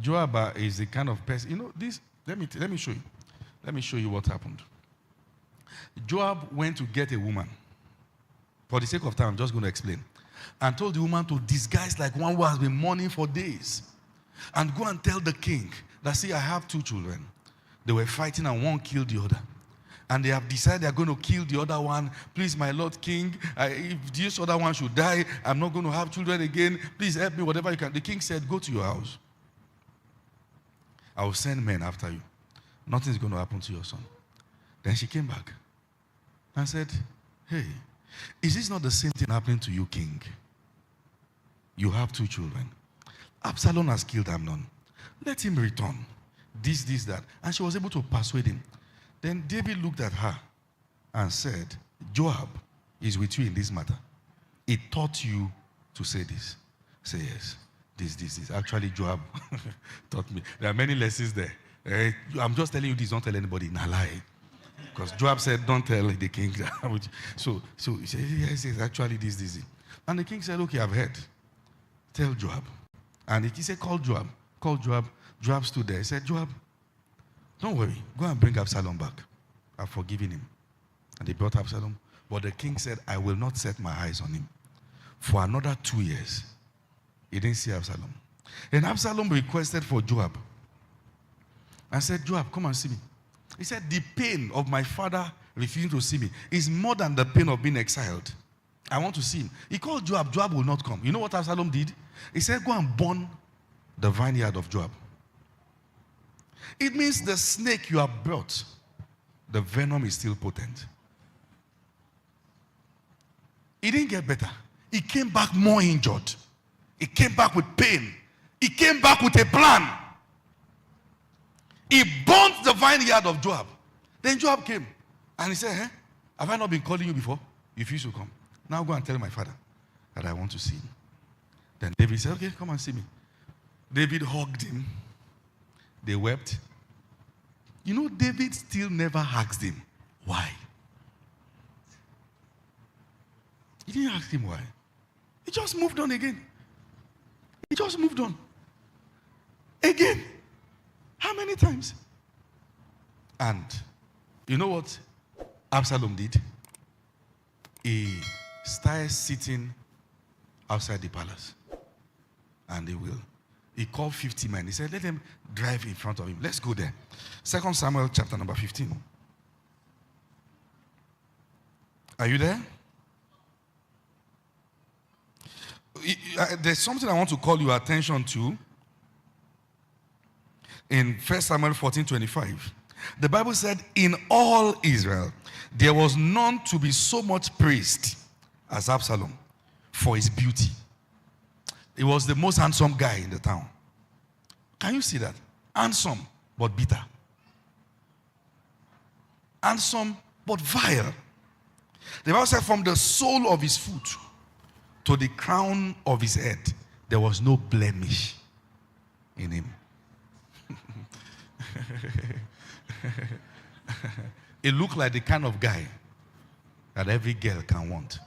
Joab is the kind of person, this, let me show you. Let me show you what happened. Joab went to get a woman. For the sake of time, I'm just going to explain. And told the woman to disguise like one who has been mourning for days. And go and tell the king that, see, I have 2 children. They were fighting and one killed the other. And they have decided they are going to kill the other one. Please, my Lord King, if this other one should die, I'm not going to have children again. Please help me, whatever you can. The king said, go to your house. I will send men after you. Nothing's going to happen to your son. Then she came back and said, hey, is this not the same thing happening to you, king? You have 2 children. Absalom has killed Amnon. Let him return. This, that. And she was able to persuade him. Then David looked at her and said, Joab is with you in this matter. He taught you to say this. Say yes. This. Actually, Joab taught me. There are many lessons there. I'm just telling you this. Don't tell anybody. Nah, lie. Because Joab said, don't tell the king. So he said, yes, actually this. And the king said, okay, I've heard. Tell Joab. And he said, call Joab. Call Joab. Joab stood there. He said, Joab, don't worry. Go and bring Absalom back. I've forgiven him. And they brought Absalom. But the king said, I will not set my eyes on him. For another 2 years, he didn't see Absalom. And Absalom requested for Joab. I said, Joab, come and see me. He said, the pain of my father refusing to see me is more than the pain of being exiled. I want to see him. He called Joab. Joab will not come. You know what Absalom did? He said, go and burn the vineyard of Joab. It means the snake you have brought, the venom is still potent. He didn't get better. He came back more injured. He came back with pain. He came back with a plan. He burnt the vineyard of Joab. Then Joab came and he said, have I not been calling you before? You refused to come. Now go and tell my father that I want to see him. Then David said, okay, come and see me. David hugged him. They wept. You know, David still never asked him why. He didn't ask him why. He just moved on again. He just moved on. Again. How many times? And you know what Absalom did? He started sitting outside the palace. And he called 50 men. He said, let them drive in front of him. Let's go there. 2 Samuel chapter number 15. Are you there? There's something I want to call your attention to. In 1 Samuel 14:25, the Bible said, in all Israel, there was none to be so much praised as Absalom for his beauty. He was the most handsome guy in the town. Can you see that? Handsome, but bitter. Handsome, but vile. The Bible said, from the sole of his foot to the crown of his head, there was no blemish in him. It looked like the kind of guy that every girl can want.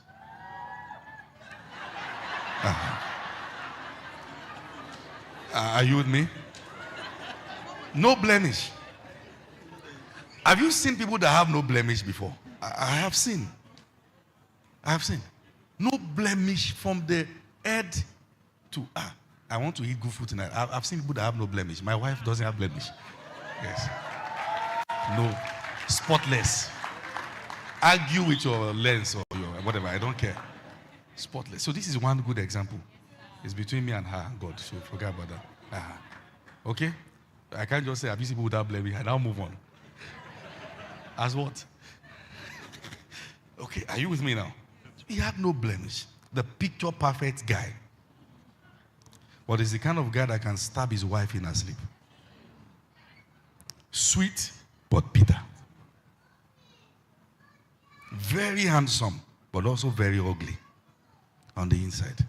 Are you with me? No blemish. Have you seen people that have no blemish before? I have seen. I have seen. No blemish from the head to... I want to eat good food tonight. I've seen people that have no blemish. My wife doesn't have blemish. Yes. No. Spotless. Argue with your lens or your whatever. I don't care. Spotless. So this is one good example. It's between me and her and God. So forget about that. Okay? I can't just say, have you seen people without blemish? I now move on. As what? Okay, are you with me now? He had no blemish. The picture perfect guy. But he's the kind of guy that can stab his wife in her sleep. Sweet, but bitter. Very handsome, but also very ugly on the inside.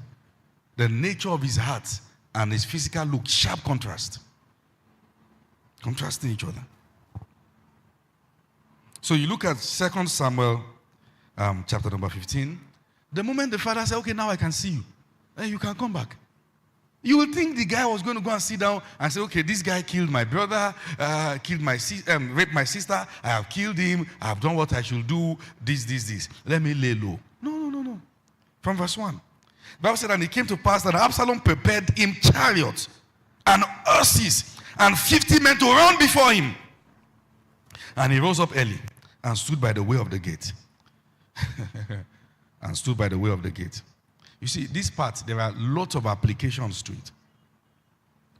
The nature of his heart and his physical look, sharp contrast. Contrasting each other. So you look at 2 Samuel chapter number 15. The moment the father said, okay, now I can see you. Then you can come back. You would think the guy was going to go and sit down and say, okay, this guy killed my brother, raped my sister, I have killed him, I have done what I should do, this. Let me lay low. No. From verse 1. The Bible said, and it came to pass that Absalom prepared him chariots and horses and 50 men to run before him. And he rose up early and stood by the way of the gate. And stood by the way of the gate. You see, this part, there are lots of applications to it.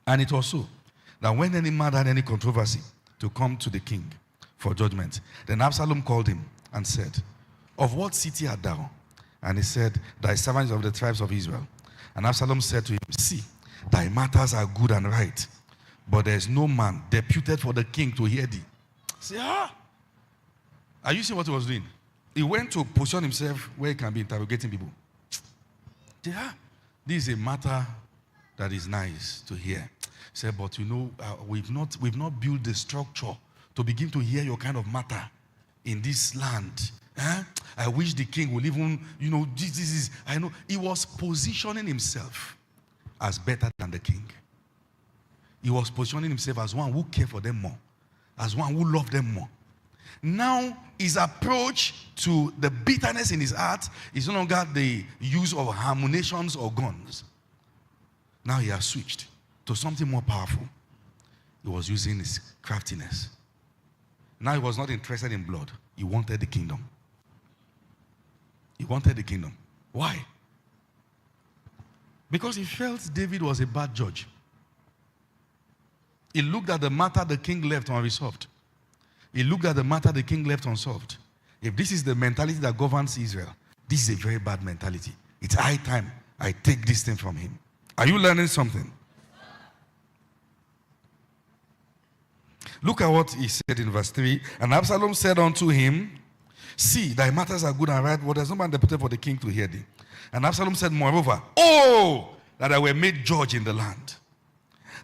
And it was so that when any man had any controversy to come to the king for judgment, then Absalom called him and said, of what city art thou? And he said, thy servant is of the tribes of Israel. And Absalom said to him, see, thy matters are good and right, but there is no man deputed for the king to hear thee. Say, are you seeing what he was doing? He went to position himself where he can be interrogating people. Yeah, this is a matter that is nice to hear. Say, but you know, we've not built the structure to begin to hear your kind of matter in this land. I wish the king will even, this is, I know. He was positioning himself as better than the king. He was positioning himself as one who cared for them more, as one who loved them more. Now, his approach to the bitterness in his heart is no longer the use of ammunitions or guns. Now he has switched to something more powerful. He was using his craftiness. Now he was not interested in blood. He wanted the kingdom. He wanted the kingdom. Why? Because he felt David was a bad judge. He looked at the matter the king left unresolved. He looked at the matter the king left unsolved. If this is the mentality that governs Israel, this is a very bad mentality. It's high time I take this thing from him. Are you learning something? Look at what he said in verse 3. And Absalom said unto him, see, thy matters are good and right, but there's no man deputed for the king to hear thee. And Absalom said, moreover, that I were made judge in the land,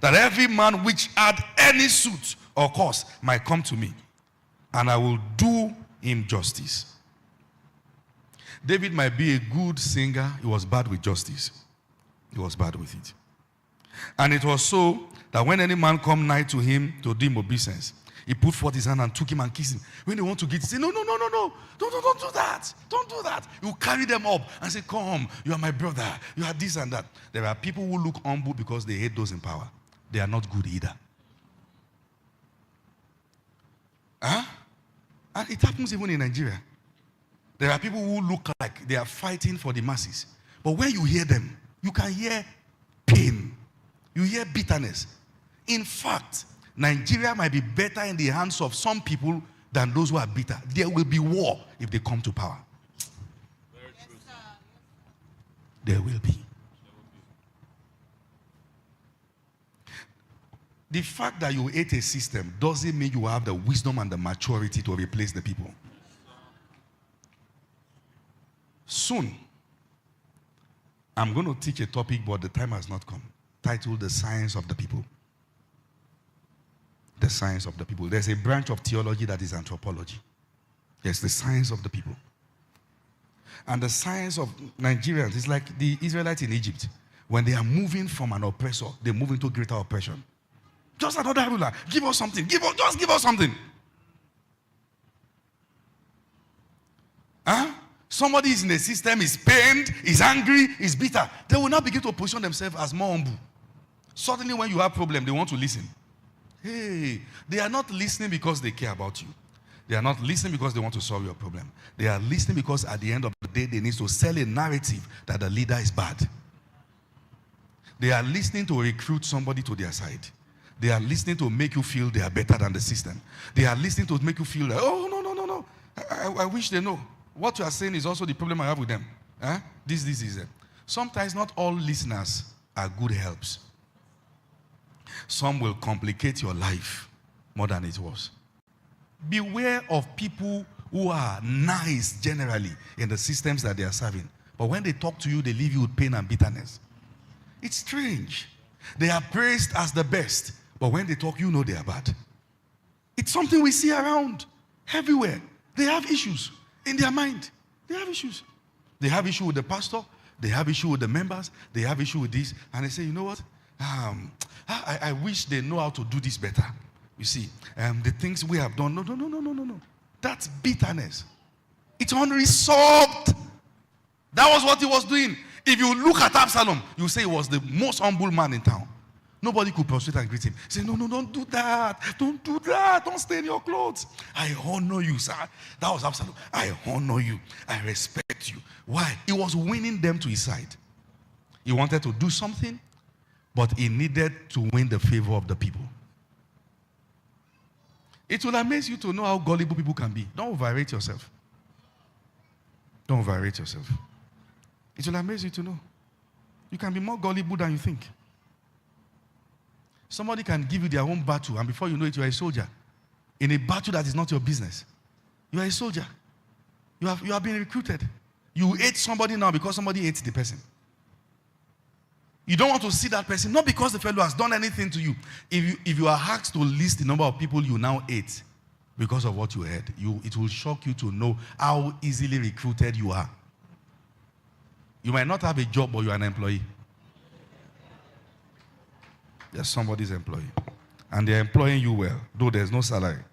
that every man which had any suit or cause might come to me, and I will do him justice. David might be a good singer. He was bad with justice. He was bad with it. And it was so that when any man come nigh to him to do him obeisance, he put forth his hand and took him and kissed him. When they want to get, he said, no. Don't do that. Don't do that. You carry them up and say, come, you are my brother. You are this and that. There are people who look humble because they hate those in power. They are not good either. And it happens even in Nigeria. There are people who look like they are fighting for the masses. But when you hear them, you can hear pain. You hear bitterness. In fact, Nigeria might be better in the hands of some people than those who are bitter. There will be war if they come to power. Very true. There will be. The fact that you hate a system doesn't mean you have the wisdom and the maturity to replace the people. Soon, I'm going to teach a topic, but the time has not come, titled The Science of the People. The science of the people. There's a branch of theology that is anthropology. Yes, the science of the people. And the science of Nigerians is like the Israelites in Egypt. When they are moving from an oppressor, they move into greater oppression. Just another ruler. Give us something. Just give us something. Somebody is in the system, is pained, is angry, is bitter. They will now begin to position themselves as more humble. Suddenly when you have a problem, they want to listen. Hey, they are not listening because they care about you. They are not listening because they want to solve your problem. They are listening because at the end of the day, they need to sell a narrative that the leader is bad. They are listening to recruit somebody to their side. They are listening to make you feel they are better than the system. They are listening to make you feel that, oh, no. I wish they know. What you are saying is also the problem I have with them. This is it. Sometimes not all listeners are good helps. Some will complicate your life more than it was. Beware of people who are nice generally in the systems that they are serving. But when they talk to you, they leave you with pain and bitterness. It's strange. They are praised as the best. But when they talk, you know they are bad. It's something we see around everywhere. They have issues in their mind. They have issues. They have issue with the pastor. They have issue with the members. They have issue with this. And they say, you know what? I wish they know how to do this better. You see, the things we have done. No. That's bitterness. It's unresolved. That was what he was doing. If you look at Absalom, you say he was the most humble man in town. Nobody could prostrate and greet him. Say, no, don't do that. Don't do that. Don't stain your clothes. I honor you, sir. That was Absalom. I honor you. I respect you. Why? He was winning them to his side. He wanted to do something, but he needed to win the favor of the people. It will amaze you to know how gullible people can be. Don't overrate yourself. Don't overrate yourself. It will amaze you to know. You can be more gullible than you think. Somebody can give you their own battle, and before you know it, you are a soldier. In a battle that is not your business. You are a soldier. You have been recruited. You hate somebody now because somebody hates the person. You don't want to see that person, not because the fellow has done anything to you. If you are asked to list the number of people you now hate because of what you heard, it will shock you to know how easily recruited you are. You might not have a job, but you are an employee. You're somebody's employee. And they're employing you well, though there's no salary.